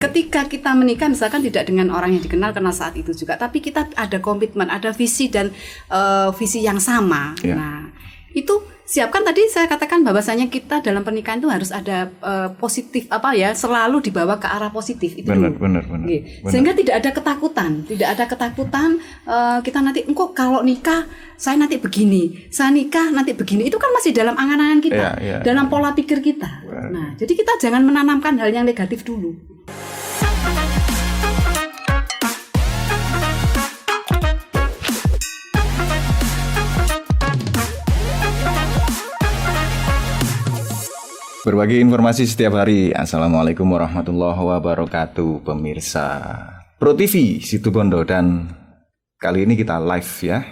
Ketika kita menikah misalkan tidak dengan orang yang dikenal saat itu juga, tapi kita ada komitmen, ada visi dan visi yang sama. Nah, itu siapkan tadi saya katakan bahwasanya kita dalam pernikahan itu harus ada positif selalu dibawa ke arah positif itu. Benar. Sehingga tidak ada ketakutan kita nanti kalau nikah saya nanti begini, saya nikah nanti begini, itu kan masih dalam angan-angan kita, dalam pola pikir kita. Nah, jadi kita jangan menanamkan hal yang negatif dulu. Berbagi informasi setiap hari. Assalamualaikum warahmatullahi wabarakatuh, pemirsa Pro TV Situbondo, dan kali ini kita live ya,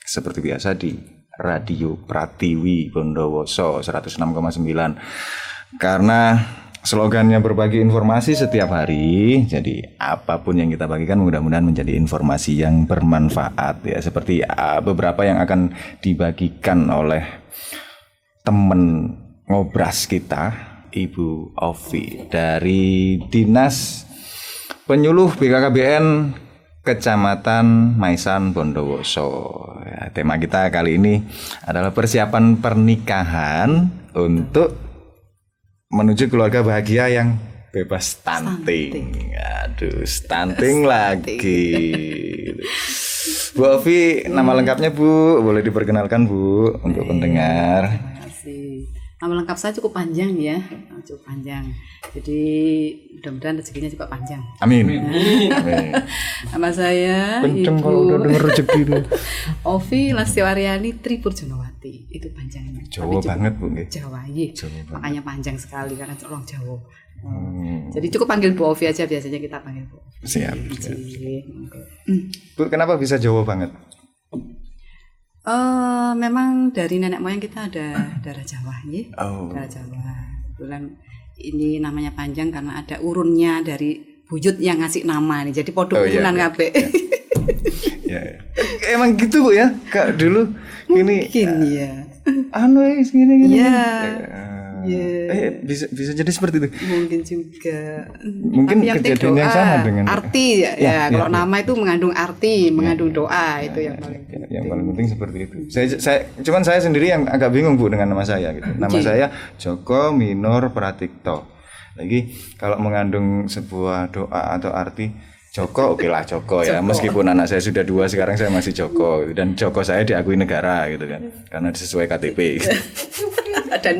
seperti biasa di Radio Pratiwi Bondowoso 106,9. Karena slogannya berbagi informasi setiap hari, jadi apapun yang kita bagikan mudah-mudahan menjadi informasi yang bermanfaat ya, seperti beberapa yang akan dibagikan oleh teman ngobras kita, Ibu Ovi dari Dinas Penyuluh BKKBN Kecamatan Maisan Bondowoso. Ya, tema kita kali ini adalah persiapan pernikahan untuk menuju keluarga bahagia yang bebas stunting. Aduh, stunting lagi. Bu Ovi, nama lengkapnya Bu, boleh diperkenalkan Bu untuk pendengar. Terima kasih. Nama lengkap saya cukup panjang ya, cukup panjang. Jadi mudah-mudahan rezekinya juga panjang. Amin. Nama saya Kenceng kalau udah denger rezeki itu. Ovi Lastiwaryani Tripurjonowati. Itu panjangnya. Jawa banget Bu. Jawa, iya. Makanya panjang sekali karena orang Jawa. Jadi cukup panggil Bu Ovi aja, biasanya kita panggil Bu Ovi. Siap. Bu, kenapa bisa Jawa banget? Memang dari nenek moyang kita ada darah Jawa, ya. Darah Jawa. Kebetulan ini namanya panjang karena ada urunnya dari buyut yang ngasih nama nih. Jadi podok urunan kabeh. Ya. Emang gitu Bu ya? Kak dulu ini ya. Gini. Ya. Bisa jadi seperti itu. Mungkin juga. Mungkin kejadian yang sama dengan arti ya. Kalau nama itu mengandung arti, mengandung doa, itu yang paling penting. Yang paling penting seperti itu. Saya sendiri yang agak bingung Bu dengan nama saya gitu. Nama saya Joko Minor Pratikto. Lagi kalau mengandung sebuah doa atau arti Joko, oke lah Joko ya. Meskipun anak saya sudah 2, sekarang saya masih Joko. Dan Joko saya diakui negara gitu kan. Karena sesuai KTP gitu. Ada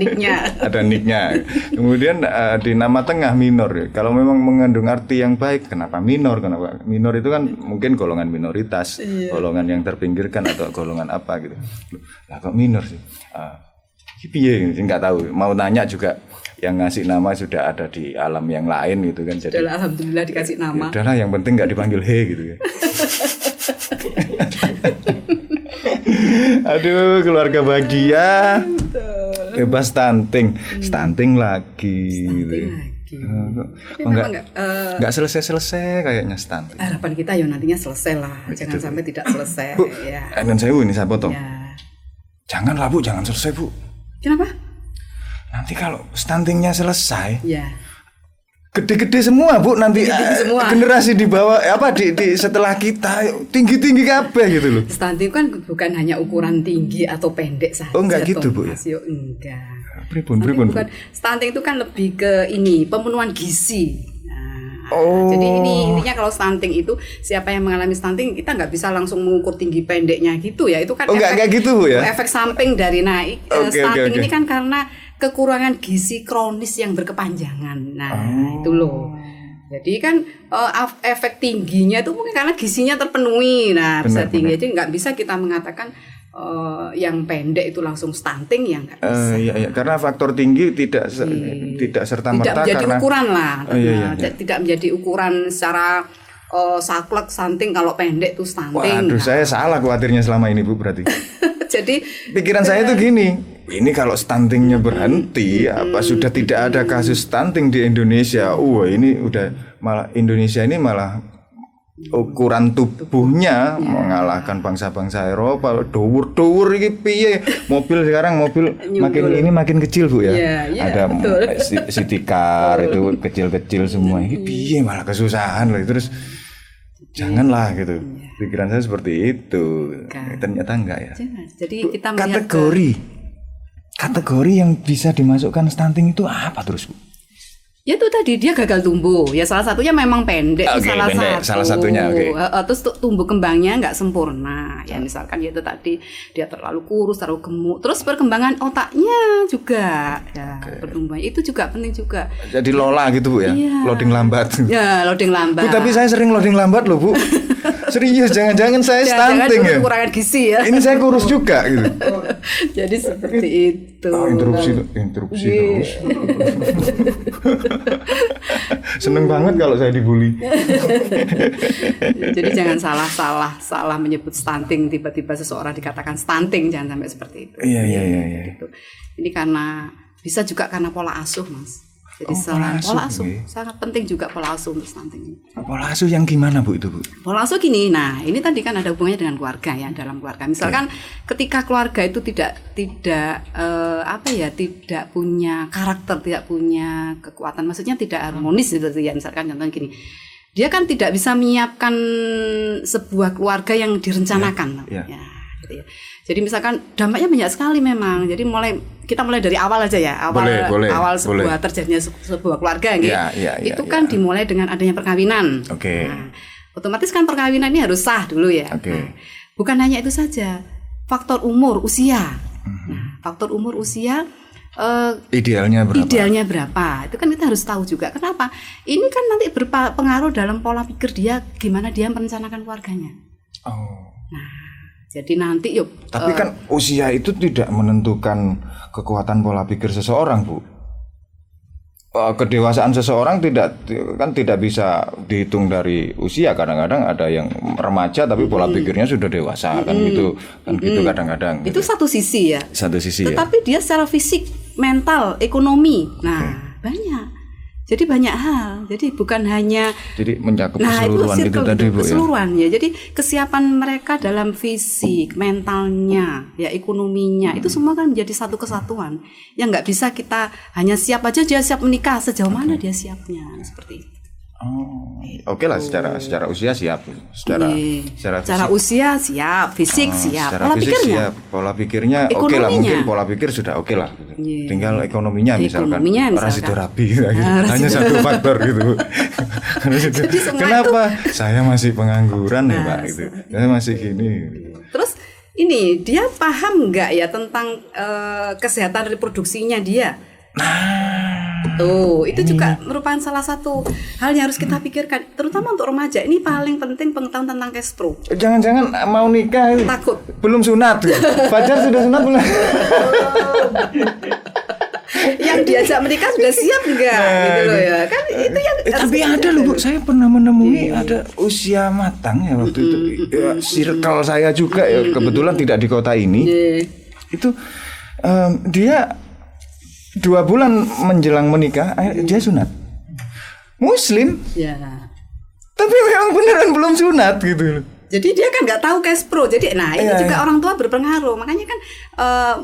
nicknya. Kemudian di nama tengah Minor. Kalau memang mengandung arti yang baik, kenapa Minor? Kenapa Minor itu kan mungkin golongan minoritas, golongan yang terpinggirkan atau golongan apa gitu. Lah kok Minor sih? Piye nggak tahu. Mau nanya juga, yang ngasih nama sudah ada di alam yang lain gitu kan. Jadi alhamdulillah dikasih nama. Udahlah, yang penting nggak dipanggil he gitu ya. Aduh, keluarga bahagia bebas stunting lagi. Nggak selesai kayaknya stunting. Harapan kita ya nantinya selesai lah, jangan sampai tidak selesai. Bu, dan saya ini saya potong. Janganlah Bu, jangan selesai Bu. Kenapa? Nanti kalau stuntingnya selesai, gede-gede semua Bu, nanti semua. Generasi di bawah di setelah kita tinggi-tinggi kabeh gitu loh. Stunting kan bukan hanya ukuran tinggi atau pendek saja. Oh enggak gitu Bu ya? Enggak. Pripun. Stunting itu kan lebih ke pemenuhan gizi. Jadi intinya kalau stunting itu, siapa yang mengalami stunting, kita nggak bisa langsung mengukur tinggi pendeknya gitu ya. Itu kan enggak gitu Bu ya. Efek samping dari stunting ini kan karena kekurangan gizi kronis yang berkepanjangan. Itu loh. Jadi kan efek tingginya itu mungkin karena gizinya terpenuhi. Bisa tinggi. Jadi nggak bisa kita mengatakan yang pendek itu langsung stunting, ya nggak bisa. Iya, karena faktor tinggi tidak serta-merta tidak menjadi karena ukuran lah. Tidak menjadi ukuran secara saklek stunting. Kalau pendek itu stunting. Waduh, saya salah khawatirnya selama ini Bu berarti. Jadi pikiran saya itu gini, ini kalau stuntingnya berhenti, sudah tidak ada kasus stunting di Indonesia. Ini udah malah Indonesia ini malah ukuran tubuhnya mengalahkan bangsa-bangsa Eropa. Dhuwur iki piye? Mobil sekarang makin kecil Bu ya. Ada city car itu kecil-kecil semua. Ini piye malah kesusahan loh. Terus janganlah gitu. Pikiran saya seperti itu. Ternyata enggak ya. Jadi kita kategori yang bisa dimasukkan stunting itu apa terus Bu? Ya itu tadi dia gagal tumbuh. Ya salah satunya memang pendek. Salah satunya. Terus tumbuh kembangnya nggak sempurna. Ya misalkan itu tadi dia terlalu kurus, terlalu gemuk. Terus perkembangan otaknya juga. Ya pertumbuhan itu juga penting juga. Jadi lola gitu Bu ya. Loading lambat. Ya loading lambat. Bu, tapi saya sering loading lambat loh Bu. Serius, jangan saya stunting ya. Kekurangan gizi ya. Ini saya kurus juga gitu. Jadi seperti itu. Interupsi terus. Seneng banget kalau saya dibully. Jadi jangan salah menyebut stunting, tiba-tiba seseorang dikatakan stunting, jangan sampai seperti itu. Iya. Gitu. Ini karena bisa juga karena pola asuh, Mas. Jadi pola asuh sangat penting juga pola asuh untuk stunting. Pola asuh yang gimana Bu itu Bu? Pola asuh gini, nah ini tadi kan ada hubungannya dengan keluarga ya, dalam keluarga. Misalkan ketika keluarga itu tidak punya karakter, tidak punya kekuatan, maksudnya tidak harmonis gitu ya. Misalkan contohnya gini, dia kan tidak bisa menyiapkan sebuah keluarga yang direncanakan. Ya, gitu ya. Jadi misalkan dampaknya banyak sekali memang. Jadi kita mulai dari awal aja ya. Awal terjadinya sebuah keluarga gitu. Itu kan dimulai dengan adanya perkawinan. Nah, otomatis kan perkawinan ini harus sah dulu ya. Nah, bukan hanya itu saja. Faktor umur, usia. Nah, faktor umur, usia idealnya berapa? Itu kan kita harus tahu juga. Kenapa? Ini kan nanti berpengaruh dalam pola pikir dia, gimana dia merencanakan keluarganya. Nah, jadi nanti tapi kan usia itu tidak menentukan kekuatan pola pikir seseorang Bu. Kedewasaan seseorang tidak bisa dihitung dari usia. Kadang-kadang ada yang remaja tapi pola pikirnya sudah dewasa kan gitu kadang-kadang. Itu satu sisi ya. Tetapi dia secara fisik, mental, ekonomi, banyak. Jadi banyak hal. Jadi bukan hanya mencakup keseluruhan gitu tadi Bu ya. Keseluruhan ya. Jadi kesiapan mereka dalam fisik, mentalnya, ya ekonominya, itu semua kan menjadi satu kesatuan. Yang nggak bisa kita hanya siap aja dia siap menikah, sejauh mana dia siapnya, seperti itu. Oke lah, secara usia siap, secara usia siap, fisik siap, pola pikirnya oke lah, mungkin pola pikir sudah oke lah, tinggal ekonominya misalkan rasiderapi hanya satu faktor gitu. Kenapa saya masih pengangguran ya Pak gitu, saya masih gini. Terus ini dia paham nggak ya tentang kesehatan reproduksinya dia? Itu juga merupakan salah satu hal yang harus kita pikirkan, terutama untuk remaja. Ini paling penting pengetahuan tentang Kespro. Jangan-jangan mau nikah takut belum sunat, Fajar sudah sunat belum? Yang diajak menikah sudah siap enggak gitu loh ya kan, itu yang tapi ada loh Bu, saya pernah menemui ada usia matang ya waktu itu circle saya juga ya, kebetulan tidak di kota ini. Itu dia 2 bulan menjelang menikah, dia sunat. Muslim. Ya. Tapi memang beneran belum sunat gitu loh. Jadi dia kan nggak tahu Kespro. Jadi ini juga orang tua berpengaruh. Makanya kan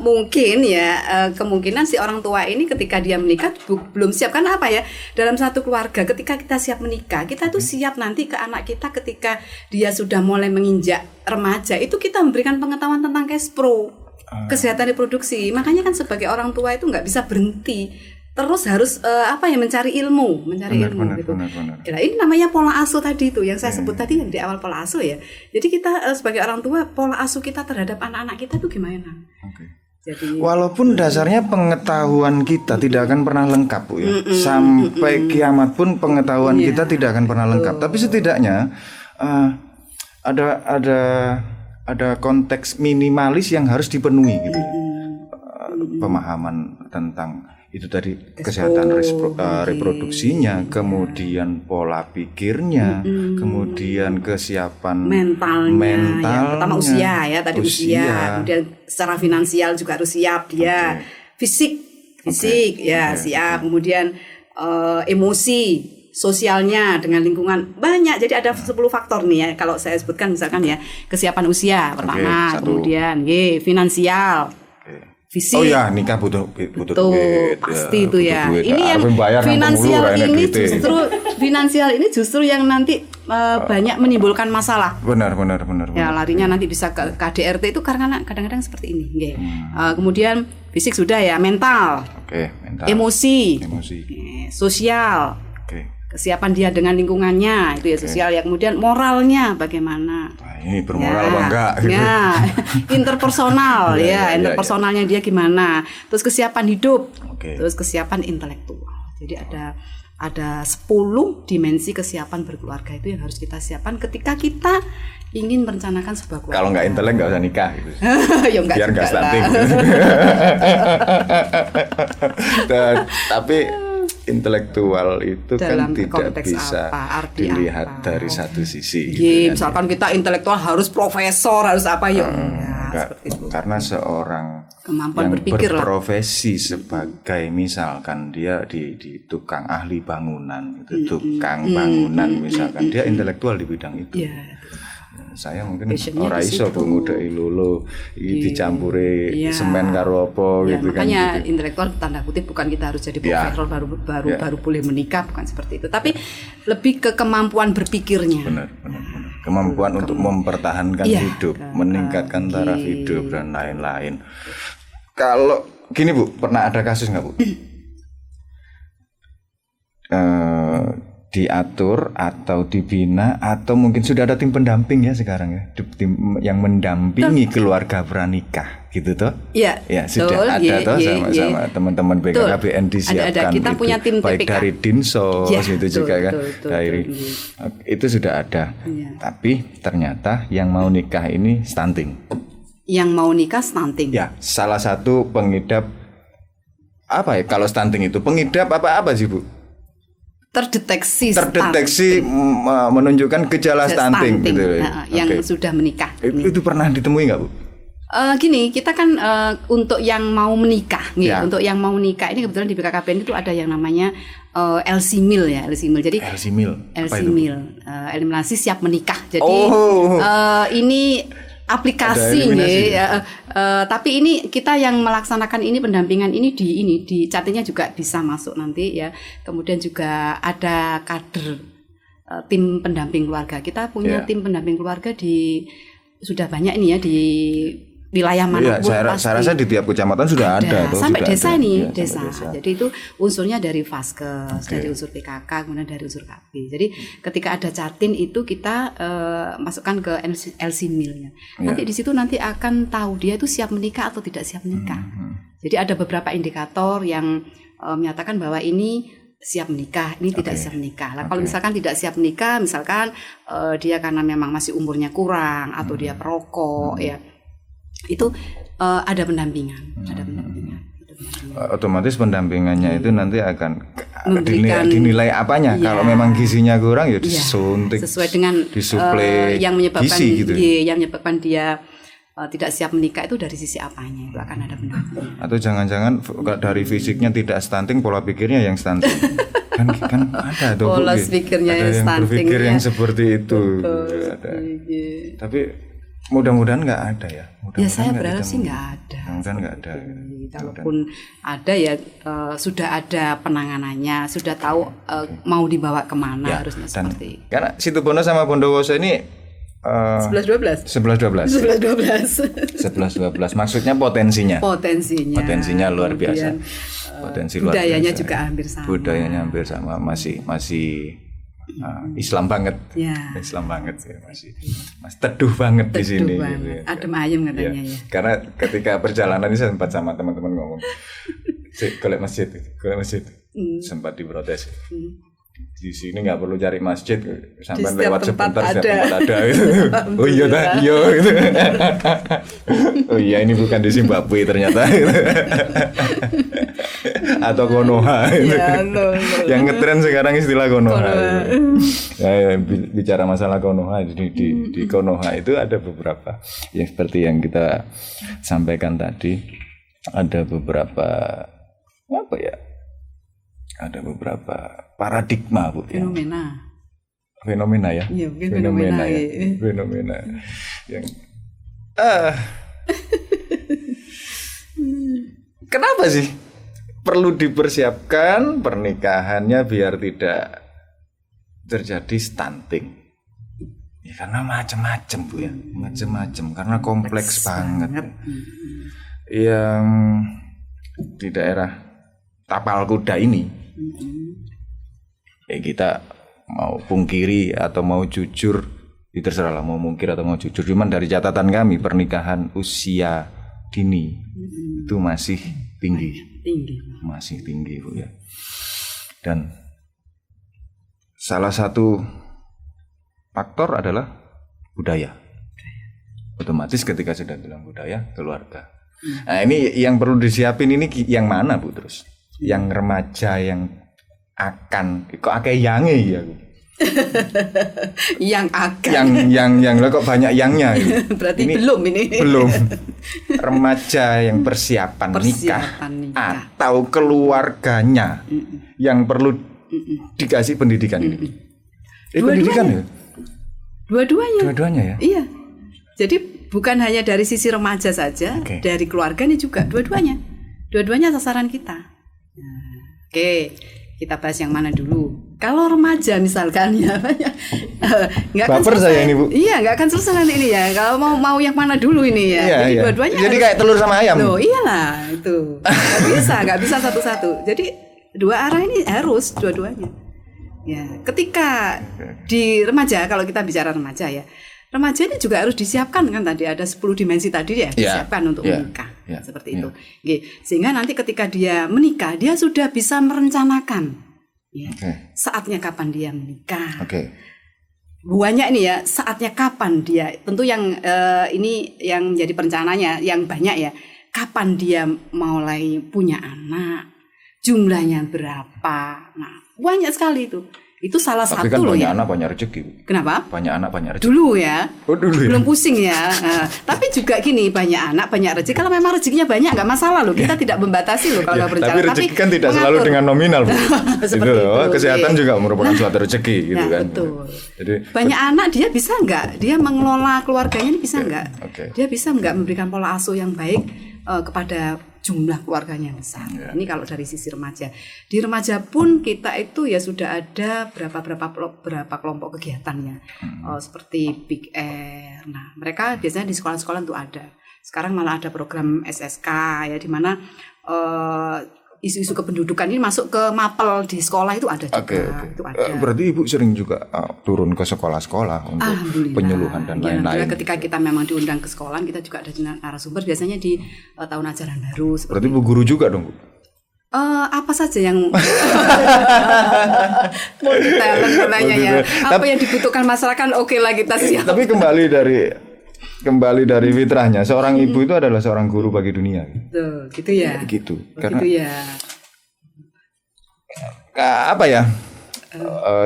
mungkin ya kemungkinan si orang tua ini ketika dia menikah belum siap. Karena apa ya? Dalam satu keluarga ketika kita siap menikah, kita tuh siap nanti ke anak kita ketika dia sudah mulai menginjak remaja, itu kita memberikan pengetahuan tentang Kespro. Kesehatan reproduksi. Makanya kan sebagai orang tua itu nggak bisa berhenti, terus harus mencari ilmu gitu. Nah, ini namanya pola asuh tadi itu yang saya sebut tadi yang di awal, pola asuh ya. Jadi kita sebagai orang tua, pola asuh kita terhadap anak-anak kita itu gimana? Jadi, walaupun dasarnya pengetahuan kita tidak akan pernah lengkap Bu ya. Sampai kiamat pun pengetahuan kita tidak akan pernah lengkap. Tapi setidaknya ada konteks minimalis yang harus dipenuhi gitu. Pemahaman tentang itu tadi kesehatan reproduksinya, kemudian pola pikirnya, kemudian kesiapan mentalnya, yang pertama usia ya, tadi usia, kemudian secara finansial juga harus siap dia, fisik siap, kemudian emosi sosialnya dengan lingkungan banyak. Jadi ada 10 faktor nih ya kalau saya sebutkan misalkan ya kesiapan usia pertama, kemudian finansial, fisik. Oh ya nikah butuh duit, pasti itu ya. Duit. Ini yang finansial ini justru yang nanti banyak menimbulkan masalah. Benar. Ya larinya nanti bisa ke KDRT itu karena kadang-kadang seperti ini. Kemudian fisik sudah ya, mental, mental. emosi, sosial. Kesiapan dia dengan lingkungannya itu ya sosial ya, kemudian moralnya bagaimana? Ini bermoral apa enggak? Gitu. Ya, interpersonal interpersonalnya dia gimana? Terus kesiapan hidup, terus kesiapan intelektual. Jadi ada 10 dimensi kesiapan berkeluarga itu yang harus kita siapkan ketika kita ingin merencanakan sebuah keluarga. Kalau nggak intelek nggak usah nikah gitu. Ya enggak biar nggak stunting. Tapi intelektual itu dalam kan tidak bisa dilihat dari satu sisi. Gitu, misalkan kita intelektual harus profesor, harus apa seperti itu. Karena seorang kemampuan yang berpikir berprofesi sebagai misalkan dia di tukang ahli bangunan, itu tukang bangunan misalkan dia intelektual di bidang itu. Saya mungkin ora iso ngudeki lulu iki dicampuri semen karo apa gitu kan. Makanya intelektual tanda kutip bukan kita harus jadi profesor baru boleh menikah, bukan seperti itu. Tapi lebih ke kemampuan berpikirnya. Benar. Kemampuan untuk mempertahankan hidup, meningkatkan taraf hidup dan lain-lain. Kalau gini Bu, pernah ada kasus nggak Bu? Diatur atau dibina atau mungkin sudah ada tim pendamping ya sekarang ya, tim yang mendampingi keluarga pranikah gitu toh? Iya. Ya sudah ada toh sama teman-teman BKKBN disiapkan. Ada, kita itu, punya tim baik TPK. Dari Dinsos itu juga kan dari itu sudah ada. Tapi ternyata yang mau nikah ini stunting. Yang mau nikah stunting. Ya, salah satu pengidap apa ya kalau stunting itu pengidap apa sih Bu? Terdeteksi menunjukkan gejala stunting gitu yang sudah menikah. Itu pernah ditemui nggak Bu? Gini, kita kan untuk yang mau menikah untuk yang mau menikah ini kebetulan di BKKBN itu ada yang namanya LC-MIL ya, LC-MIL. Jadi LC-MIL, eliminasi siap menikah. Jadi ini aplikasi tapi ini kita yang melaksanakan ini pendampingan ini di chattingnya juga bisa masuk nanti ya. Kemudian juga ada kader tim pendamping keluarga. Kita punya tim pendamping keluarga sudah banyak ini ya di wilayah manapun. Saya rasa di tiap kecamatan sudah ada sampai sudah desa ada. nih, Ya, desa. Jadi itu unsurnya dari Vaskes, dari unsur PKK, kemudian dari unsur KB. Jadi ketika ada catin itu kita masukkan ke LC-MIL-nya. Nanti di situ nanti akan tahu dia itu siap menikah atau tidak siap menikah. Jadi ada beberapa indikator yang menyatakan bahwa ini siap menikah, ini tidak siap menikah. Nah, kalau misalkan tidak siap menikah, misalkan dia karena memang masih umurnya kurang atau dia perokok ya. Itu ada pendampingan, Otomatis pendampingannya itu nanti akan dinilai apanya. Kalau memang gizinya kurang ya disuntik sesuai dengan disuplai yang menyebabkan gizi gitu. Yang menyebabkan dia tidak siap menikah itu dari sisi apanya itu akan ada pendampingan. Atau jangan-jangan dari fisiknya tidak stunting, pola pikirnya yang stunting. kan ada tuh pola pikirnya yang stunting. Berpikir yang seperti itu. Tapi mudah-mudahan nggak ada ya. Ya saya berharap sih nggak ada. Mudah-mudahan nggak ada. Kalaupun ada ya sudah ada penanganannya, sudah tahu mau dibawa kemana harusnya seperti. Karena Situbondo sama Bondowoso ini 11-12 maksudnya potensinya luar biasa. Potensi luar biasa. Budayanya juga hampir sama. Budayanya hampir sama, masih Islam banget. Islam banget sih, masih teduh banget di sini gitu. Adem ayem katanya ya. Karena ketika perjalanan ini saya sempat sama teman-teman ngomong golek masjid. Sempat diprotes. Di sini nggak perlu cari masjid, sampai lewat sebentar setiap tempat ada gitu. Oh iya gitu. Oh iya ini bukan di Zimbabwe ternyata. Atau Konoha gitu. Yang ngetren sekarang istilah Konoha. Bicara masalah Konoha, di Konoha itu ada beberapa yang seperti yang kita sampaikan tadi, ada beberapa ada beberapa paradigma, Bu. Fenomena ya. Iya, fenomena ya. Fenomena yang kenapa sih perlu dipersiapkan pernikahannya biar tidak terjadi stunting? Ya, karena macam-macam, Bu ya, macam-macam karena kompleks banget. Yang di daerah Tapal Kuda ini, ya kita mau pungkiri atau mau jujur, itu terserah lah, mau mungkir atau mau jujur. Cuman dari catatan kami pernikahan usia dini itu masih tinggi, masih tinggi, Bu ya. Dan salah satu faktor adalah budaya. Otomatis ketika sudah bilang budaya, keluarga. Nah ini yang perlu disiapin ini yang mana, Bu, terus? Yang remaja yang akan kok akeh yange ya, Bu? Yang akan yang kok banyak yangnya gitu. Berarti ini belum remaja yang persiapan nikah atau keluarganya yang perlu dikasih pendidikan ini. Pendidikan ya? Dua-duanya ya? Iya. Jadi bukan hanya dari sisi remaja saja, dari keluarganya juga, dua-duanya sasaran kita. Oke, kita bahas yang mana dulu? Kalau remaja misalkan ya, nggak akan selesai. Saya ini, Bu. Iya, nggak akan selesai ini ya. Kalau mau yang mana dulu ini ya? Iya, jadi dua-duanya. Jadi kayak telur sama ayam. Loh, iyalah itu. Nggak bisa satu-satu. Jadi dua arah ini harus dua-duanya. Ya, ketika di remaja, kalau kita bicara remaja ya, remaja ini juga harus disiapkan kan, tadi ada 10 dimensi tadi ya, disiapkan untuk menikah, seperti itu. Sehingga nanti ketika dia menikah, dia sudah bisa merencanakan saatnya kapan dia menikah. Banyak ini ya, saatnya kapan dia, tentu yang ini yang menjadi perencananya yang banyak ya, kapan dia mulai punya anak, jumlahnya berapa. Nah, banyak sekali itu. Itu salah tapi satu kan loh ya. Banyak anak banyak rezeki. Kenapa? Banyak anak banyak rezeki. Dulu ya. Dulu ya. Belum pusing ya. Nah, tapi juga gini, banyak anak banyak rezeki. Kalau memang rezekinya banyak nggak masalah loh. Kita tidak membatasi loh kalau berencana. Tapi rezeki kan tidak selalu dengan nominal, Bu. Seperti itu. Kesehatan juga merupakan suatu rezeki gitu kan. Betul. Jadi banyak anak dia bisa nggak? Dia mengelola keluarganya ini bisa nggak? Dia bisa nggak memberikan pola asuh yang baik kepada jumlah keluarganya yang besar. Ini kalau dari sisi remaja. Di remaja pun kita itu ya sudah ada berapa kelompok kegiatannya. Seperti Big Air. Nah, mereka biasanya di sekolah-sekolah itu ada. Sekarang malah ada program SSK ya, di mana isu-isu kependudukan ini masuk ke mapel di sekolah itu ada juga. Itu ada. Berarti Ibu sering juga turun ke sekolah-sekolah untuk penyuluhan dan lain-lain. Ketika kita memang diundang ke sekolah, kita juga ada narasumber biasanya di tahun ajaran baru. Berarti Bu guru juga dong, Bu? Apa saja yang multi talent katanya ya. Apa yang dibutuhkan masyarakat, oke lah kita siap. Tapi kembali dari fitrahnya, seorang ibu itu adalah seorang guru bagi dunia. Tuh, gitu ya. Gitu. Karena gitu ya. Apa ya?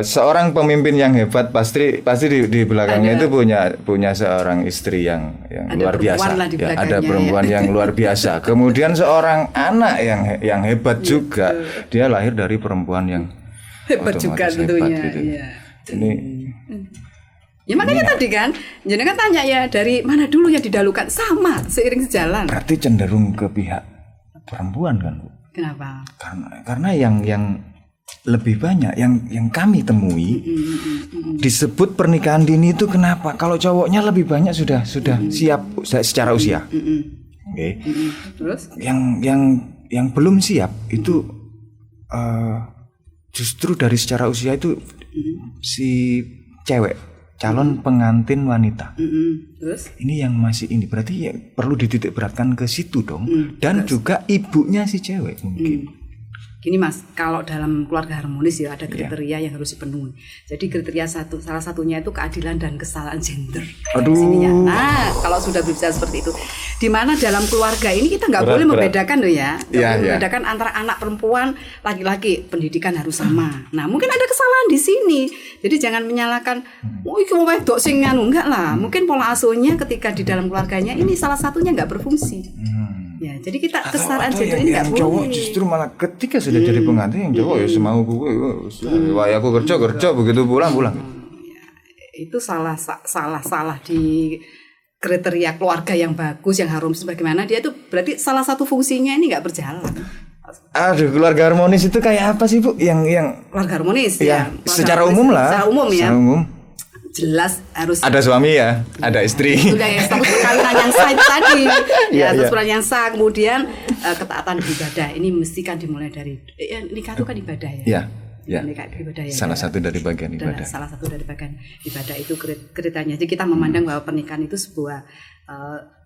Seorang pemimpin yang hebat pasti di belakangnya itu punya seorang istri yang luar biasa. Ya, ada perempuan yang luar biasa. Kemudian seorang anak yang hebat juga. Dia lahir dari perempuan yang hebat juga tentunya. Gitu. Ya. Ini ya makanya tadi kan, jadi kan tanya ya dari mana dulu yang didalukan, sama seiring sejalan. Berarti cenderung ke pihak perempuan kan, Bu? Kenapa? Karena yang lebih banyak yang kami temui disebut pernikahan dini itu kenapa? Kalau cowoknya lebih banyak sudah siap secara usia. Terus? Yang belum siap itu justru dari secara usia itu si cewek. Calon pengantin wanita. Terus? Ini yang masih ini berarti ya perlu dititik beratkan ke situ dong. Dan juga ibunya si cewek mungkin. Gini Mas, kalau dalam keluarga harmonis ya ada kriteria yang harus dipenuhi. Jadi kriteria salah satunya itu keadilan dan kesetaraan gender. Aduh. Nah, kalau sudah berbicara seperti itu, di mana dalam keluarga ini kita nggak boleh membedakan loh ya. Membedakan antara anak perempuan, laki-laki, pendidikan harus sama. Nah, mungkin ada kesalahan di sini. Jadi jangan menyalahkan, iki wong wedok sing anu, enggak lah. Mungkin pola asuhnya ketika di dalam keluarganya ini salah satunya nggak berfungsi. Ya, jadi kita kesetaraan gender ini nggak boleh. Cowok justru malah ketika sudah jadi pengantin yang cowok ya semau gue, wah aku kerja begitu pulang. Ya, itu salah di kriteria keluarga yang bagus, yang harmonis bagaimana dia itu berarti salah satu fungsinya ini nggak berjalan. Aduh, keluarga harmonis itu kayak apa sih Bu? Yang keluarga harmonis ya, keluarga secara harmonis, umum lah. Secara umum ya. Secara umum. Jelas harus ada suami ya, ada istri. Sudah ya, status perkawinan yang sah itu tadi. Status perkawinan yang sah, kemudian ketaatan ibadah. Ini mesti kan dimulai dari nikah itu kan ibadah ya. Ya. Nikah ibadah ya. Salah satu dari bagian ibadah. Salah satu dari bagian ibadah itu kriterianya. Jadi kita memandang bahwa pernikahan itu sebuah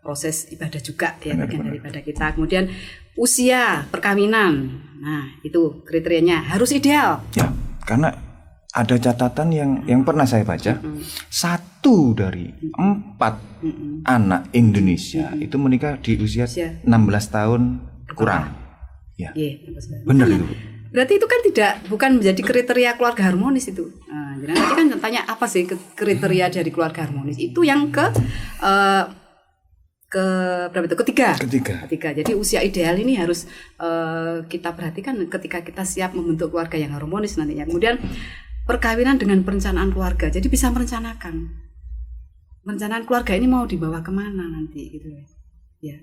proses ibadah juga ya, bagian dari ibadah kita. Kemudian usia perkawinan. Nah, itu kriterianya harus ideal. Ya, karena ada catatan yang pernah saya baca, 1 dari 4 anak Indonesia itu menikah di usia 16 tahun kurang. Ya, benar itu. Berarti itu kan bukan menjadi kriteria keluarga harmonis itu. Nah, jadi tadi kan tanya apa sih kriteria dari keluarga harmonis? Itu yang berapa itu? Ketiga. Jadi usia ideal ini harus kita perhatikan ketika kita siap membentuk keluarga yang harmonis nantinya. Kemudian perkawinan dengan perencanaan keluarga, jadi bisa merencanakan keluarga ini mau dibawa kemana nanti gitu ya.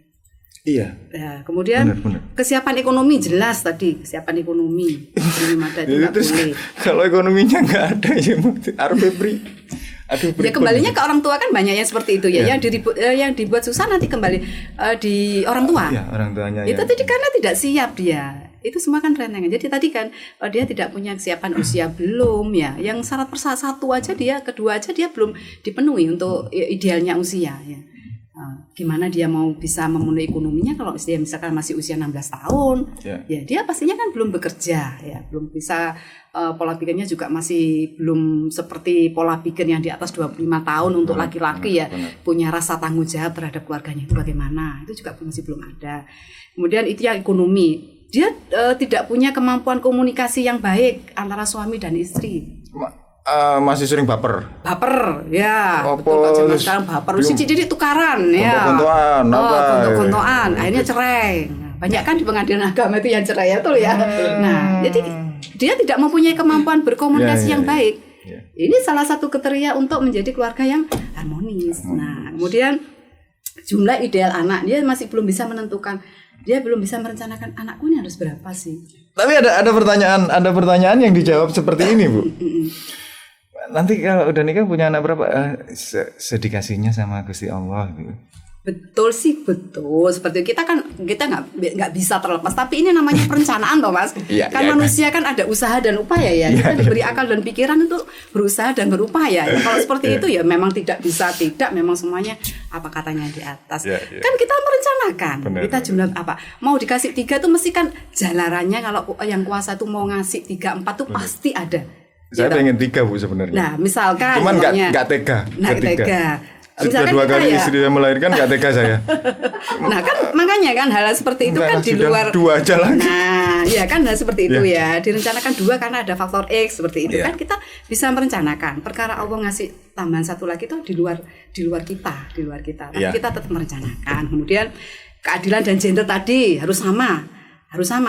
Iya. Nah, kemudian benar. Kesiapan ekonomi jelas tadi, kesiapan ekonomi belum ada itu nggak boleh. Kalau ekonominya nggak ada ya Febri. Ya kembalinya ke orang tua kan banyak yang seperti itu ya. Yang dibuat susah nanti kembali di orang tua. Ya, orang tuanya. Itu tadi karena tidak siap dia. Itu semua kan rentengan. Jadi tadi kan dia tidak punya kesiapan usia belum ya. Yang syarat kedua aja dia belum dipenuhi untuk idealnya usia ya. Gimana dia mau bisa memenuhi ekonominya kalau dia misalkan masih usia 16 tahun ya dia pastinya kan belum bekerja ya, belum bisa pola pikirnya juga masih belum seperti pola pikir yang di atas 25 tahun untuk laki-laki ya, punya rasa tanggung jawab terhadap keluarganya itu bagaimana, itu juga masih belum ada. Kemudian itu yang ekonomi, dia tidak punya kemampuan komunikasi yang baik antara suami dan istri. Masih sering baper ya. Betul, zaman sekarang baper jadi tukaran ya, gontok-gontokan akhirnya cerai. Banyak kan di pengadilan agama itu yang cerai ya, betul ya. Nah, jadi dia tidak mempunyai kemampuan berkomunikasi yang baik. Ini salah satu kriteria untuk menjadi keluarga yang harmonis. Nah, kemudian jumlah ideal anak, dia masih belum bisa menentukan, dia belum bisa merencanakan anakku ini harus berapa sih. Tapi ada pertanyaan yang dijawab seperti ini, Bu. Nanti kalau udah nikah punya anak berapa? Sedikasinya sama Gusti Allah gitu. Betul sih, betul. Seperti kita nggak bisa terlepas. Tapi ini namanya perencanaan toh Mas. Manusia kan ada usaha dan upaya ya. Kita diberi akal dan pikiran untuk berusaha dan berupaya. Kalau seperti itu ya memang tidak bisa memang semuanya apa katanya di atas. Kan kita merencanakan. Kita jumlah apa? Mau dikasih 3 tuh mesti kan jalarannya, kalau yang kuasa tuh mau ngasih 3, 4 tuh pasti ada. Saya pengen 3 Bu sebenarnya. Nah misalkan cuman nggak tega. Sudah 2 kali istri saya melahirkan nggak tega saya. Nah kan makanya kan hal seperti itu kan di luar 2 aja lagi. Nah ya kan hal seperti itu ya direncanakan 2 karena ada faktor X seperti itu kan kita bisa merencanakan. Perkara Allah ngasih tambahan 1 lagi itu di luar kita. Tapi kita tetap merencanakan. Kemudian keadilan dan gender tadi harus sama.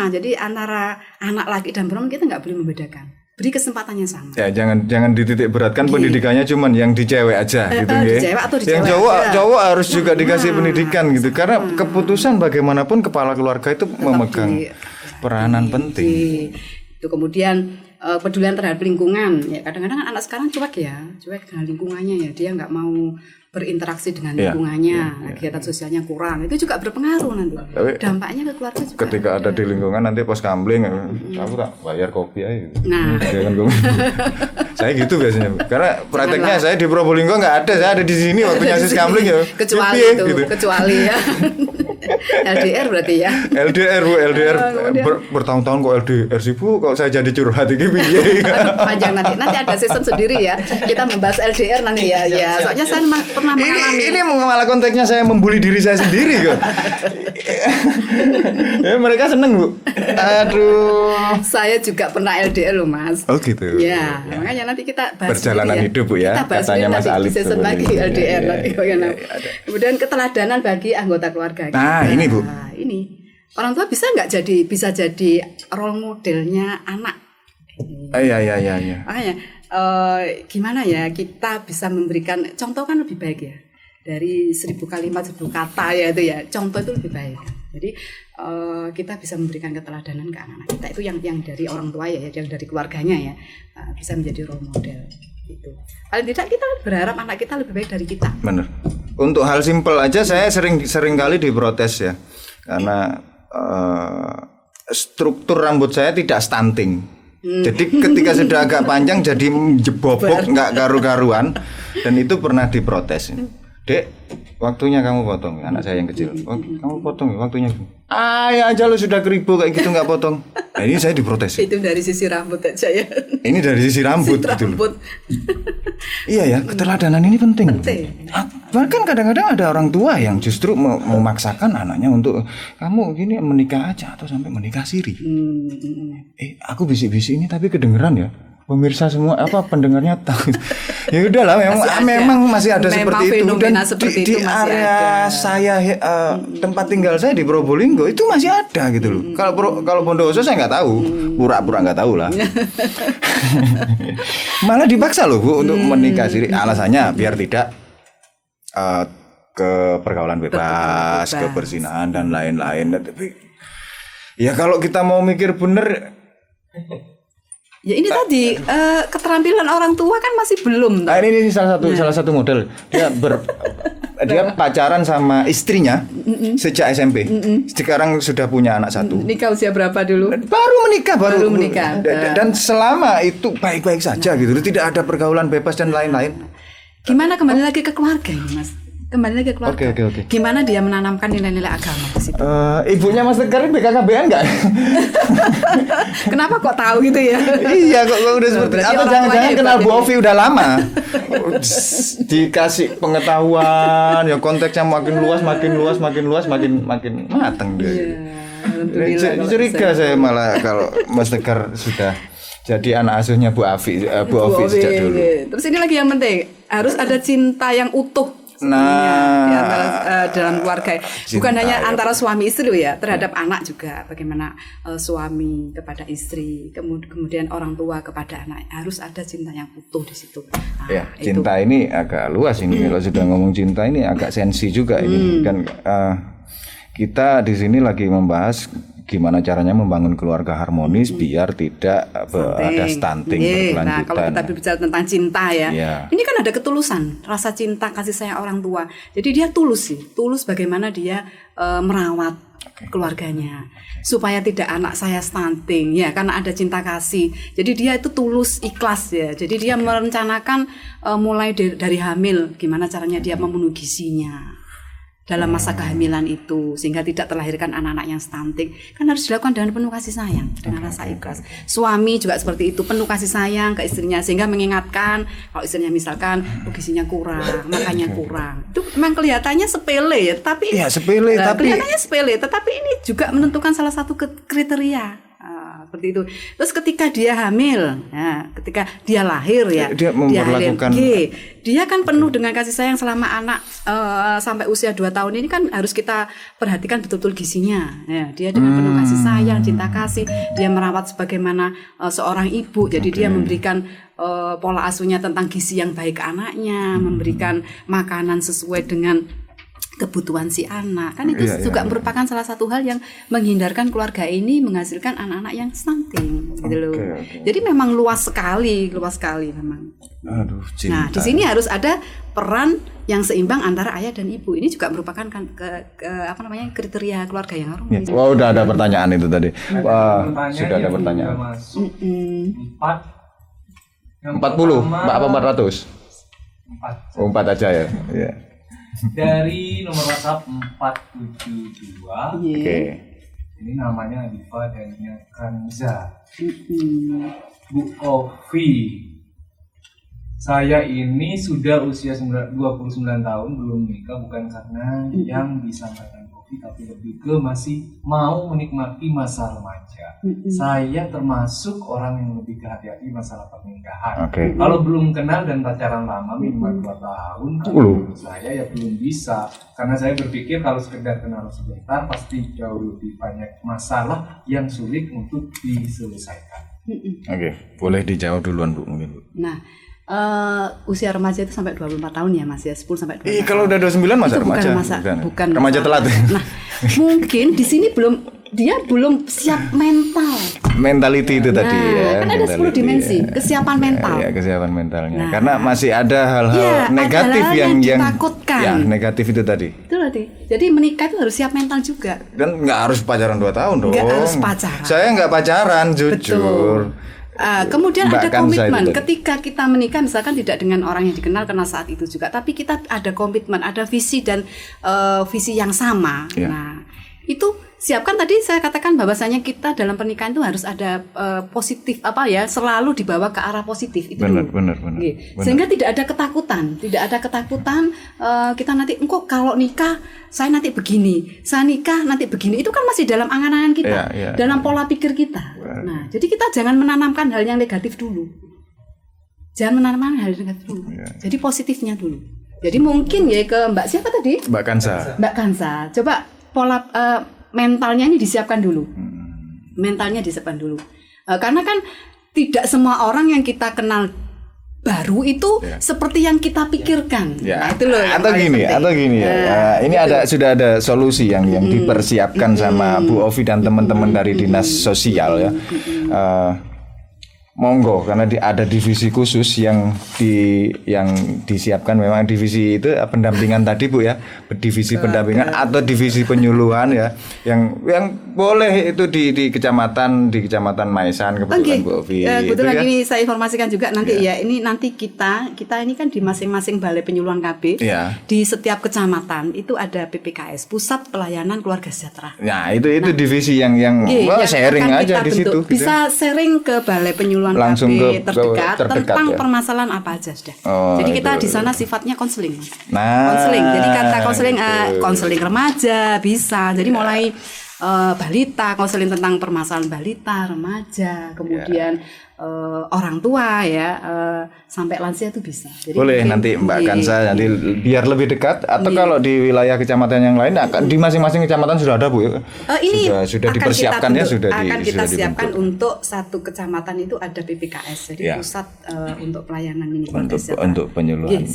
Jadi antara anak laki dan perempuan kita nggak boleh membedakan. Beri kesempatan yang sama. Ya, jangan dititik beratkan pendidikannya cuman yang di cewek aja gitu di cewek atau di yang cowok harus juga dikasih pendidikan gitu. Karena keputusan bagaimanapun kepala keluarga itu memegang peranan penting. Itu kemudian pedulian terhadap lingkungan. Ya kadang-kadang anak sekarang cuek dengan lingkungannya ya. Dia enggak mau berinteraksi dengan lingkungannya, kegiatan sosialnya kurang, itu juga berpengaruh nanti. Dampaknya ke keluarga juga. Ketika ada di lingkungan nanti pas kambling, aku tak bayar kopi aja. Nah, saya gitu biasanya, karena prakteknya saya di Probolinggo nggak ada, saya ada di sini waktu nyasis kambling ya. Kecuali itu, gitu. Kecuali ya. LDR berarti ya. LDR bertahun-tahun kok LDR sih Bu, kok saya jadi curhat iki piye. Panjang nanti ada season sendiri ya. Kita membahas LDR nanti ya. Soalnya saya pernah mengalami. Ini malah konteksnya saya membuli diri saya sendiri kok. Ya mereka seneng Bu. Aduh. Saya juga pernah LDR loh Mas. Oh gitu. Ya. Makanya nanti kita bahas perjalanan hidup Bu ya. Kita bahas katanya Mas Alif season lagi LDR nanti. Kemudian keteladanan bagi anggota keluarga. Nah, ini Bu. Ini orang tua bisa jadi role modelnya anak. Iya. Makanya gimana ya kita bisa memberikan contoh kan lebih baik ya dari 1000 kalimat 1000 kata ya itu ya, contoh itu lebih baik. Jadi kita bisa memberikan keteladanan ke anak-anak kita itu yang dari orang tua ya, yang dari keluarganya ya, bisa menjadi role model gitu. Paling tidak kita berharap anak kita lebih baik dari kita. Bener. Untuk hal simpel aja saya sering kali diprotes ya, karena struktur rambut saya tidak stunting. Jadi ketika sudah agak panjang jadi jebobok, nggak karu-karuan, dan itu pernah diprotes. Dek, waktunya kamu potong. Anak saya yang kecil, kamu potong waktunya. Ya aja lo sudah keribu kayak gitu nggak potong. Nah, ini saya diprotes. Itu dari sisi rambut aja ya. Ini dari sisi rambut gitu loh. Iya ya, keteladanan ini penting. Bahkan kadang-kadang ada orang tua yang justru memaksakan anaknya untuk kamu gini menikah aja atau sampai menikah siri. Aku bisik-bisik ini tapi kedengeran ya. Pemirsa semua pendengarnya tahu. Ya udahlah, memang masih ada seperti itu, dan di area saya tempat tinggal saya di Probolinggo itu masih ada gitu loh. Kalau Bondowoso saya nggak tahu, pura-pura nggak tahu lah. Malah dipaksa loh Bu untuk menikah siri, alasannya biar tidak ke pergaulan bebas, ke perzinahan dan lain-lain. Tapi ya kalau kita mau mikir bener. Ya ini tadi keterampilan orang tua kan masih belum. Nah, ini salah satu model. Dia pacaran sama istrinya sejak SMP. Sekarang sudah punya anak 1. Nikah usia berapa dulu? Baru menikah. Dan selama itu baik-baik saja gitu. Tidak ada pergaulan bebas dan lain-lain. Gimana kembali lagi ke keluarga ini, Mas? Kembali lagi ke keluarga. Oke. Gimana dia menanamkan nilai-nilai agama di situ? Ibunya Mas Tegar BKKBN enggak? Kenapa kok tahu gitu ya? Iya, kok udah seperti itu. Atau jangan-jangan kenal Bu Ovi udah lama. Dikasih pengetahuan, ya konteksnya makin luas, makin mateng dia. Iya, curiga saya malah kalau Mas Tegar sudah jadi anak asuhnya Bu Ovi sejak dulu. Terus ini lagi yang penting, harus ada cinta yang utuh. Nah, dalam keluarga bukan hanya antara suami istri ya, terhadap anak juga bagaimana suami kepada istri, kemudian orang tua kepada anak, harus ada cinta yang utuh di situ. Ya, cinta ini agak luas ini. Kalau sudah ngomong cinta ini agak sensi juga ini kan. Kita di sini lagi membahas gimana caranya membangun keluarga harmonis biar tidak ada stunting berkelanjutan. Nah, kalau kita berbicara tentang cinta ya, ini kan ada ketulusan, rasa cinta, kasih sayang orang tua. Jadi dia tulus bagaimana dia merawat keluarganya supaya tidak anak saya stunting ya, karena ada cinta kasih. Jadi dia itu tulus, ikhlas ya. Jadi dia merencanakan mulai dari hamil, gimana caranya dia memenuhi gizinya dalam masa kehamilan itu sehingga tidak terlahirkan anak-anak yang stunting, kan harus dilakukan dengan penuh kasih sayang, dengan rasa ikhlas. Suami juga seperti itu, penuh kasih sayang ke istrinya sehingga mengingatkan kalau istrinya misalkan gizinya kurang, makannya kurang. Itu memang kelihatannya sepele ya, tapi kelihatannya sepele, tetapi ini juga menentukan salah satu kriteria. Seperti itu. Terus ketika dia hamil, ketika dia lahir ya, dia memperlakukan dia kan penuh dengan kasih sayang selama anak sampai usia 2 tahun ini kan harus kita perhatikan betul-betul gizinya. Ya, dia dengan penuh kasih sayang, cinta kasih, dia merawat sebagaimana seorang ibu. Jadi dia memberikan pola asuhnya tentang gizi yang baik ke anaknya, memberikan makanan sesuai dengan kebutuhan si anak, kan itu juga merupakan salah satu hal yang menghindarkan keluarga ini menghasilkan anak-anak yang stunting gitu loh. Jadi memang luas sekali memang. Aduh, cinta. Nah, di sini harus ada peran yang seimbang antara ayah dan ibu. Ini juga merupakan kriteria keluarga yang harmonis. Wah, udah ada pertanyaan itu tadi. Wah, sudah ada pertanyaan. 40, Mbak, apa 400? 4. 4 aja ya. Iya. Dari nomor WhatsApp 472. Ini namanya Diva dan Kanza. Bu Ovi, saya ini sudah usia 29 tahun belum menikah, bukan karena yang disampaikan Ovi tapi lebih ke masih mau menikmati masa remaja. Saya termasuk orang yang lebih hati-hati masalah pernikahan. Kalau belum kenal dan pacaran lama minimal 2 tahun, menurut saya ya belum bisa. Karena saya berpikir kalau sekedar kenal sebentar pasti jauh lebih banyak masalah yang sulit untuk diselesaikan. Boleh dijawab duluan Bu mungkin Bu. Nah, usia remaja itu sampai 24 tahun ya Mas ya, 10 sampai 24. Kalau udah 29 masa remaja. Bukan remaja telat. Nah, mungkin di sini dia belum siap mental. Mentality itu tadi ya. Kan ada 10 dimensi, kesiapan mental. Ya, kesiapan mentalnya. Karena masih ada hal-hal negatif yang ditakutkan. Ya, negatif itu tadi. Itu tadi. Jadi menikah itu harus siap mental juga. Dan nggak harus pacaran 2 tahun dong. Nggak harus pacaran. Saya nggak pacaran, jujur. Betul. Kemudian ada komitmen ketika kita menikah, misalkan tidak dengan orang yang dikenal karena saat itu juga, tapi kita ada komitmen, ada visi dan visi yang sama. Nah, itu siapkan tadi saya katakan bahwasanya kita dalam pernikahan itu harus ada positif selalu dibawa ke arah positif itu. Benar. Sehingga tidak ada ketakutan kita nanti kalau nikah saya nanti begini, saya nikah nanti begini, itu kan masih dalam angan-angan kita, dalam pola pikir kita. Nah, jadi kita jangan menanamkan hal yang negatif dulu. Jadi positifnya dulu. Jadi mungkin ya ke Mbak siapa tadi? Mbak Kansa. Coba pola mentalnya ini disiapkan dulu. Karena kan tidak semua orang yang kita kenal baru itu seperti yang kita pikirkan. Nah, itu loh. Atau gini ya. Ini sudah ada solusi yang dipersiapkan sama Bu Ovi dan teman-teman dari Dinas Sosial ya. Monggo, karena ada divisi khusus yang disiapkan, memang divisi itu pendampingan tadi Bu ya, divisi pendampingan atau divisi penyuluhan ya, yang boleh itu di kecamatan Maesan kebetulan Bu Ovi. Kebetulan ini saya informasikan juga nanti ini nanti kita ini kan di masing-masing balai penyuluhan KB di setiap kecamatan itu ada PPKS, Pusat Pelayanan Keluarga Sejahtera. Nah itu divisi yang sharing aja di situ. Bisa sharing ke balai penyuluhan langsung KB terdekat tentang ya? Permasalahan apa aja sudah. Jadi kita di sana sifatnya konseling. Nah, konseling. Jadi kata konseling remaja bisa. Jadi mulai balita, konseling tentang permasalahan balita, remaja, kemudian orang tua sampai lansia itu bisa. Jadi boleh nanti Mbak Kansa nanti biar lebih dekat atau kalau di wilayah kecamatan yang lain di masing-masing kecamatan sudah ada Bu. Ini sudah dipersiapkan kita siapkan untuk satu kecamatan itu ada PPKS. Jadi pusat untuk pelayanan ini untuk penyuluhan.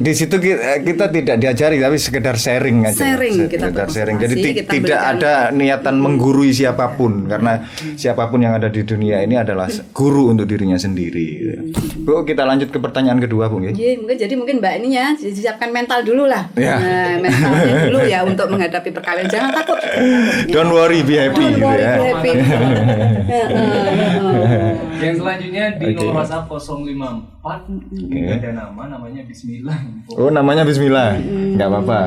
Di situ kita tidak diajari tapi sekedar sharing aja. Sharing. Jadi tidak ada niatan menggurui siapapun karena siapapun yang ada di dunia ini adalah guru untuk dirinya sendiri. Bu, kita lanjut ke pertanyaan kedua Bu. Mungkin Mbak ininya disiapkan mental dulu lah. Mentalnya dulu ya untuk menghadapi perkawinan. Jangan takut. Don't worry, be happy. Yang selanjutnya di nomor WhatsApp 054 ada namanya Bismillah. Namanya Bismillah. Enggak apa-apa.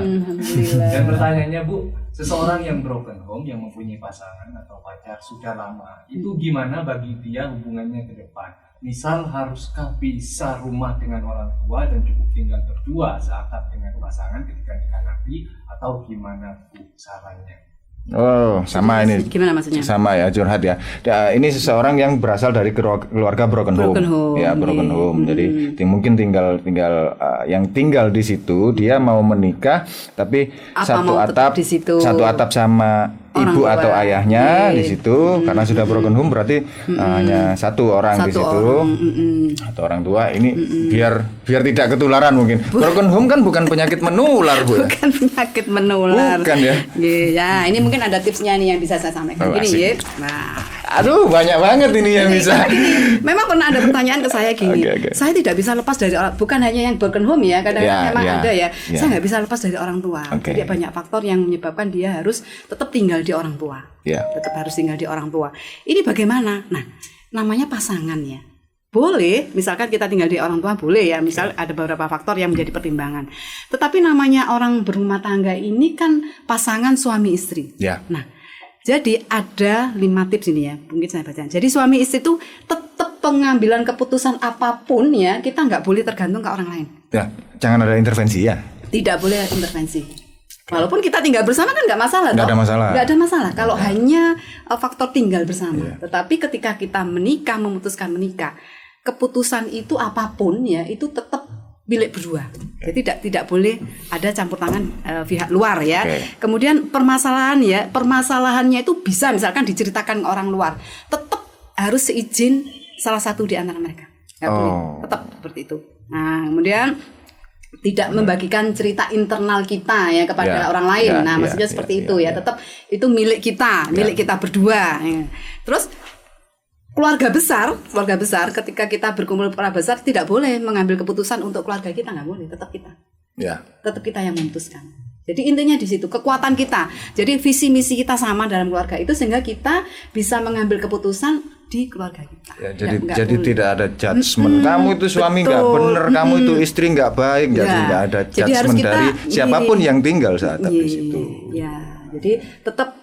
Dan pertanyaannya Bu, seseorang yang broken home yang mempunyai pasangan atau pacar sudah lama, itu gimana bagi dia hubungannya ke depan? Misal haruskah pisah rumah dengan orang tua dan cukup tinggal berdua seakrab dengan pasangan ketika nikah nanti, atau gimana Bu sarannya? Sama ini. Gimana maksudnya? Sama ya, curhat ya. Ini seseorang yang berasal dari keluarga broken home. Ya, broken home. Jadi mungkin tinggal yang tinggal di situ, dia mau menikah tapi satu atap sama ibu atau ayahnya di situ, karena sudah broken home berarti hanya satu orang di situ. Atau orang tua ini biar tidak ketularan mungkin. Broken home kan bukan penyakit menular Bu. Bukan penyakit menular. Bukan ya. Ya, ini mungkin ada tipsnya nih yang bisa saya sampaikan. Gini ya. Nah, aduh banyak banget ini yang bisa. Memang pernah ada pertanyaan ke saya gini. Saya tidak bisa lepas dari orang, bukan hanya yang broken home ya, kadang-kadang memang ada ya. Saya nggak bisa lepas dari orang tua. Jadi banyak faktor yang menyebabkan dia harus tetap tinggal di orang tua. Tetap harus tinggal di orang tua. Ini bagaimana? Nah, namanya pasangan ya. Boleh, misalkan kita tinggal di orang tua boleh ya. Misal ada beberapa faktor yang menjadi pertimbangan. Tetapi namanya orang berumah tangga ini kan pasangan suami istri. Nah, jadi ada 5 tips ini ya, mungkin saya baca. Jadi suami istri itu tetap pengambilan keputusan apapun ya, kita nggak boleh tergantung ke orang lain. Jangan ada intervensi ya. Tidak boleh intervensi. Walaupun kita tinggal bersama kan nggak masalah. Nggak ada masalah. Nggak ada masalah. Kalau hanya faktor tinggal bersama. Tetapi ketika kita menikah, memutuskan menikah, keputusan itu apapun ya itu tetap milik berdua. Jadi tidak boleh ada campur tangan pihak luar ya. Kemudian permasalahannya itu bisa misalkan diceritakan ke orang luar, tetap harus seizin salah satu di antara mereka. Nggak boleh. Tetap seperti itu. Nah, kemudian tidak membagikan cerita internal kita ya kepada orang lain. Maksudnya seperti itu ya. Tetap itu milik kita berdua. Ya. Terus keluarga besar ketika kita berkumpul keluarga besar tidak boleh mengambil keputusan untuk keluarga kita, nggak boleh, tetap kita. Tetap kita yang memutuskan. Jadi intinya di situ kekuatan kita. Jadi visi misi kita sama dalam keluarga itu sehingga kita bisa mengambil keputusan di keluarga kita. Ya, jadi tidak ada judgement. Kamu itu suami nggak benar, kamu itu istri nggak baik. Jadi nggak ada judgement dari siapapun yang tinggal saat di situ. Ya, jadi tetap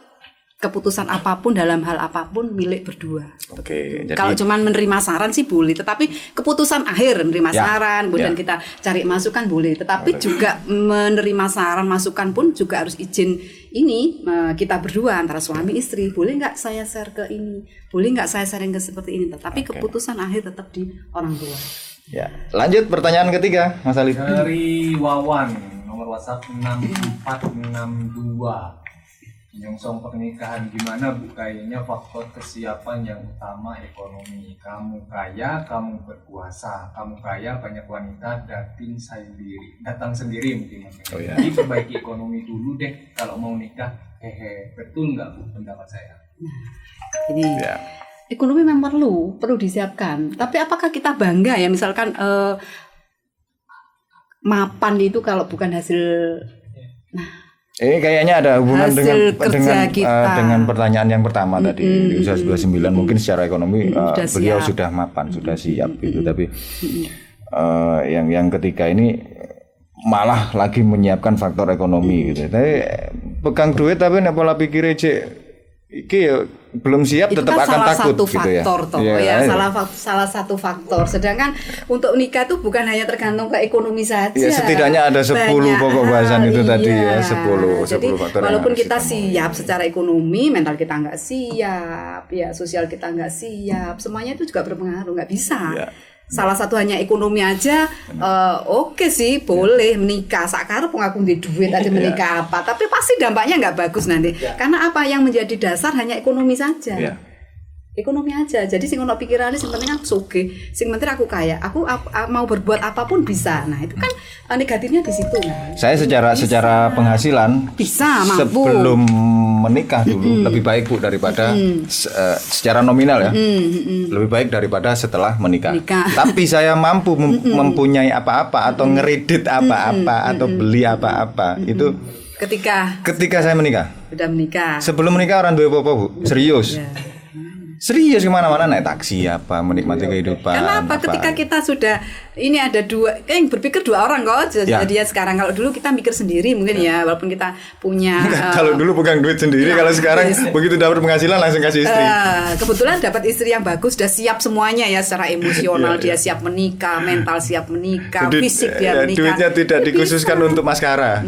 keputusan apapun dalam hal apapun milik berdua. Jadi kalau cuman menerima saran sih boleh, tetapi keputusan akhir menerima saran, kemudian kita cari masukan boleh, tetapi juga menerima saran masukan pun juga harus izin ini kita berdua antara suami istri. Boleh nggak saya share ke ini? Boleh nggak saya sharing ke seperti ini? Tetapi keputusan akhir tetap di orang tua. Ya, lanjut pertanyaan ketiga, Mas Alif. Dari Wawan, nomor WhatsApp 6462. Menyongsong pernikahan gimana Bu? Kayaknya faktor kesiapan yang utama ekonomi. Kamu kaya, kamu berkuasa. Kamu kaya, banyak wanita datang sendiri mungkin. Jadi perbaiki ekonomi dulu deh kalau mau nikah. Betul nggak Bu pendapat saya? Ini ekonomi memang perlu disiapkan. Tapi apakah kita bangga ya misalkan mapan itu kalau bukan hasil ini kayaknya ada hubungan dengan pertanyaan yang pertama tadi di usia 29 mungkin secara ekonomi beliau sudah mapan, sudah siap gitu, tapi yang ketiga ini malah lagi menyiapkan faktor ekonomi gitu. Tapi pegang duit tapi nek pola pikir iki ya belum siap, tetap kan akan takut faktor, gitu ya. Salah satu faktor. Sedangkan untuk nikah itu bukan hanya tergantung ke ekonomi saja. Ya, setidaknya ada 10 pokok bahasan itu tadi ya, 10 faktor. Walaupun kita siap secara ekonomi, mental kita nggak siap, ya sosial kita nggak siap, semuanya itu juga berpengaruh, nggak bisa. Salah satu hanya ekonomi aja, oke sih boleh menikah. Sakarep aku di duit aja menikah apa, tapi pasti dampaknya nggak bagus nanti. Karena apa yang menjadi dasar hanya ekonomi saja. Ekonomi aja. Jadi sing ono pikirane sing penting aku sugih, sing penting aku kaya. Aku mau berbuat apapun bisa. Nah, itu kan negatifnya di situ. Saya secara penghasilan bisa mampu. Sebelum menikah dulu lebih baik Bu daripada secara nominal ya. Lebih baik daripada setelah menikah. Tapi saya mampu mempunyai apa-apa atau ngeredit apa-apa atau beli apa-apa itu ketika saya menikah. Sudah menikah. Sebelum menikah orang duwe apa-apa Bu? Serius. Serius kemana-mana naik taksi apa menikmati kehidupan. Kenapa? Ketika kita sudah ini ada dua, yang berpikir dua orang kok. Jadi sekarang kalau dulu kita mikir sendiri mungkin ya, walaupun kita punya. Kalau dulu pegang duit sendiri, kalau sekarang begitu dapat penghasilan langsung kasih istri. Kebetulan dapat istri yang bagus, sudah siap semuanya ya secara emosional dia siap menikah, mental siap menikah, fisik dia menikah. Duitnya tidak dikhususkan untuk maskara.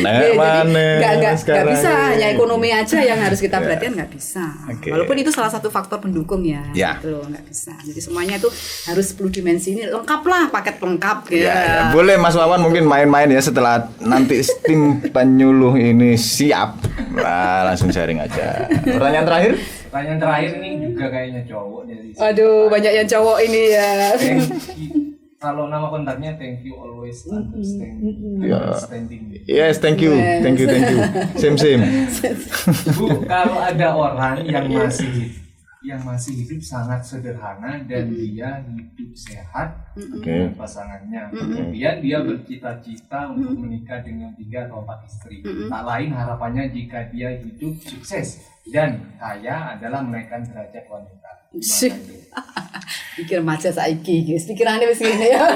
Nggak bisa hanya ekonomi aja yang harus kita perhatikan, nggak bisa. Walaupun itu salah satu faktor pendukung ya. Gitu loh, nggak bisa. Jadi semuanya itu harus 10 dimensi ini lengkap lah, paket lengkap ya. Boleh Mas Wawan mungkin main-main ya setelah nanti tim penyuluh ini siap. Langsung sharing aja. Pertanyaan terakhir ini juga kayaknya cowok dari. Aduh, banyak yang cowok ini ya. Kalau nama kontaknya thank you always understanding. Yes, thank you. Same. Bu, kalau ada orang yang masih hidup sangat sederhana dan dia hidup sehat dengan pasangannya, kemudian dia bercita-cita untuk menikah dengan 3 atau 4 istri. Tak lain harapannya jika dia hidup sukses dan kaya adalah menaikkan derajat wanita. Pikir macam saiki guys, pikirannya wis ngene ya.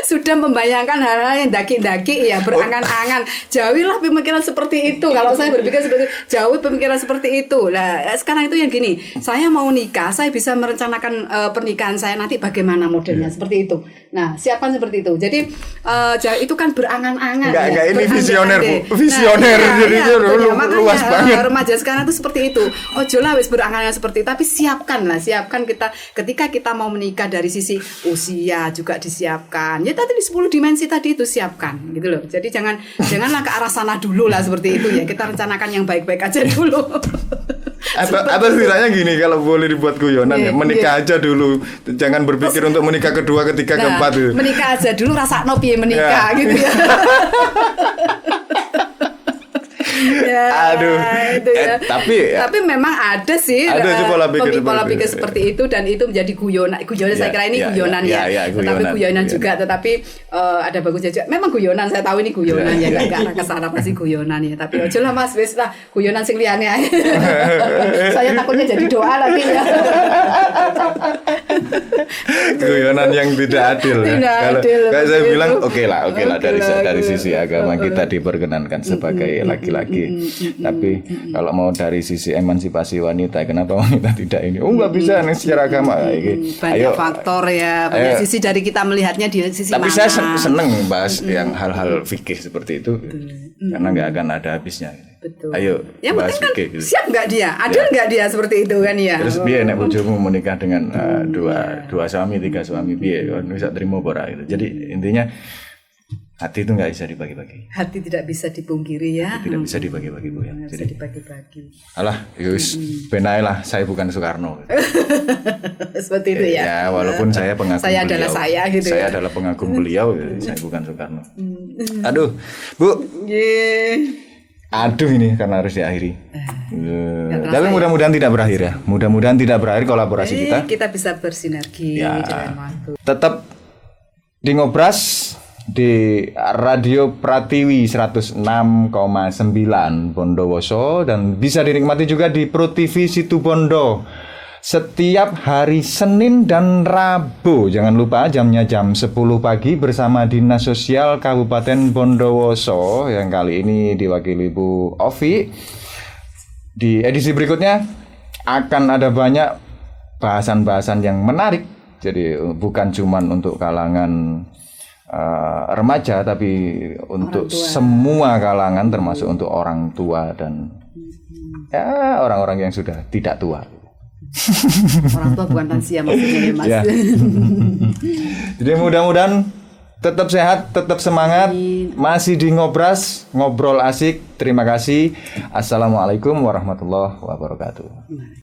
sudah membayangkan hal-hal yang daki-daki ya, berangan-angan. Jauhilah pemikiran seperti itu. Kalau saya berpikir seperti itu, jauhi pemikiran seperti itu. Nah, sekarang itu yang gini, saya mau nikah, saya bisa merencanakan pernikahan saya nanti bagaimana modelnya seperti itu. Nah, siapkan seperti itu. Jadi itu kan berangan-angan. Enggak ini visioner, Bu. Visioner. Jadi luas banget. Remaja sekarang itu seperti itu. Ojo lah wis berangan-angan seperti itu, tapi siapkan kita ketika kita mau menikah dari sisi usia juga disiapkan. Ya tadi di 10 dimensi tadi itu siapkan gitu loh. Jadi janganlah ke arah sana dulu lah seperti itu ya. Kita rencanakan yang baik-baik aja dulu. Atau setidaknya gini, kalau boleh dibuat guyonan ya, menikah aja dulu. Jangan berpikir untuk menikah kedua, ketiga, keempat itu. Menikah aja dulu, rasa nopi menikah gitu ya. Ya, aduh. Itu ya. Tapi memang ada sih pola pikir seperti itu, dan itu menjadi guyonan. Saya kira ini guyonan ya. Tetapi guyonan juga, tetapi ada bagusnya juga. Memang guyonan, saya tahu ini guyonan ya, enggak ke sana pasti guyonan ya. Tapi ojo lah Mas, wis lah guyonan sing liyane ae. Saya takutnya jadi doa nanti ya. Guyonan yang tidak adil ya. Kalau saya bilang oke lah dari sisi agama kita diperkenankan sebagai laki-laki. Tapi kalau mau dari sisi emansipasi wanita, kenapa wanita tidak ini? Nggak bisa nih secara agama. Banyak faktor ya, banyak sisi dari kita melihatnya di sisi tapi mana. Saya seneng bahas yang hal-hal fikih seperti itu, karena nggak akan ada habisnya. Betul. Ayo yang bahas penting kan fikih. Gitu. Siap nggak dia? Adil nggak dia seperti itu kan ya? Terus biar nek bojomu menikah dengan dua suami, 3 suami, biar bisa terima pora gitu. Jadi intinya hati itu nggak bisa dibagi-bagi. Hati tidak bisa dipungkiri ya. Hati tidak bisa dibagi-bagi, Bu ya. Tidak bisa dibagi-bagi. Alah, yus benai lah, saya bukan Soekarno. Seperti itu ya. Ya, walaupun saya pengagum saya beliau. Adalah saya gitu. Saya adalah pengagum beliau, saya bukan Soekarno. Aduh, Bu. Aduh ini karena harus diakhiri. Tapi mudah-mudahan tidak berakhir ya. Mudah-mudahan tidak berakhir kolaborasi kita. Kita bisa bersinergi dengan waktu. Tetap di Ngobras di Radio Pratiwi 106,9 Bondowoso, dan bisa dinikmati juga di Pro TV Situbondo setiap hari Senin dan Rabu. Jangan lupa jamnya jam 10 pagi bersama Dinas Sosial Kabupaten Bondowoso yang kali ini diwakili Bu Ovi. Di edisi berikutnya akan ada banyak bahasan-bahasan yang menarik. Jadi bukan cuman untuk kalangan remaja, tapi untuk semua kalangan, termasuk untuk orang tua dan ya orang-orang yang sudah tidak tua. Orang tua bukan lansia maksudnya Mas. Ya. Jadi mudah-mudahan tetap sehat, tetap semangat. Masih di Ngobras, ngobrol asik. Terima kasih. Assalamualaikum warahmatullahi wabarakatuh.